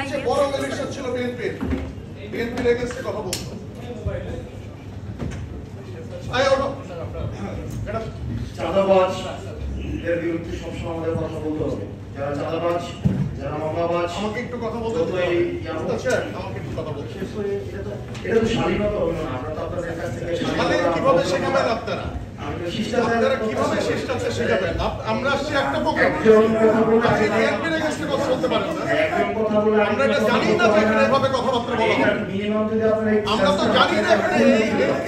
সবচেয়ে বড় ইলেকশন ছিল বিএনপির এগেইনস্টে কথা বলতো। চাঁদাবাজ এর বিরুদ্ধে সবসময় আমাদের কথা বলতে হবে। যারা চাঁদাবাজ, যারা মামলাবাজ, আমাকে একটু কথা বলতে আমাকে একটু কথা বলতে। এটা তো স্বাধীনতা হলো না। আমরা তো আপনাদের কাছ থেকে কিভাবে শেখাবেন আপনারা? আপনারা কিভাবে শিষ্টাচার শেখাবেন? আমরা আসছি একটা প্রোগ্রাম, আপনি বিএনপির এগেইনস্টে কথা বলতে পারেন না। আমরা এটা জানি না যে এখানে এভাবে কথাবার্তা বলা হয়। আমরা তো জানি না এখানে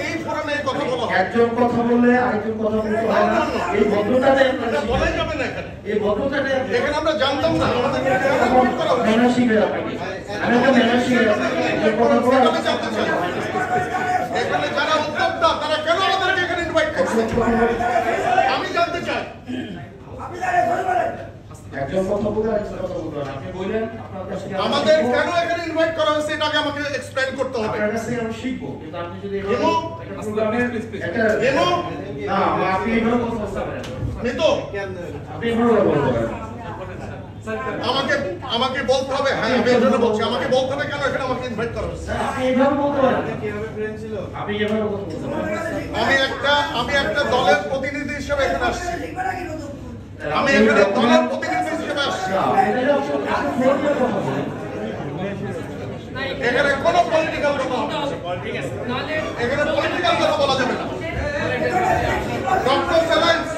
এই ফোরামে কথা বলা হয়। একজন কথা বললে আরেকজন কথা বলতে হয় না। এই ভদ্রতাটা এটা বলাই যাবে না এখানে। এই ভদ্রতাটা এখানে আমরা জানতাম না। আমাদের ম্যানার শিখে রাখবেন। আমি তো ম্যানার শিখে রাখবেন। আমি জানতে চাই এখানে যারা উদ্যোক্তা তারা কেন আমাদেরকে এখানে ইনভাইট করছে? আমি জানতে চাই। একজন কথা বলে আরেকজন কথা বলবেন। আপনি বললেন আপনার কাছে আমাদের কেন এখানে ইনভাইট করা হয়েছে এটাকে আমাকে এক্সপ্লেইন করতে হবে। আপনার কাছে আমি শিখবো, কিন্তু আপনি যদি একটা প্রোগ্রামে একটা না আপনি এভাবে কথা বলতে পারেন নিতো আপনি এভাবে বলতে পারেন। আমাকে বলতে হবে। হ্যাঁ আমি এর জন্য বলছি আমাকে বলতে হবে কেন এখানে আমাকে ইনভাইট করা হয়েছে। আপনি এভাবে বলতে পারেন। কিভাবে ফ্রেন্ড ছিল? আপনি এভাবে কথা বলতে পারেন। আমি একটা দলের প্রতিনিধি হিসেবে এখানে আসছি। আমি এখানে দলের প্রতিনিধি হিসেবে আসছি। এখানে কোনো পলিটিক্যাল কথা হবে না। এখানে পলিটিক্যাল কথা বলা যাবে না। Doctor science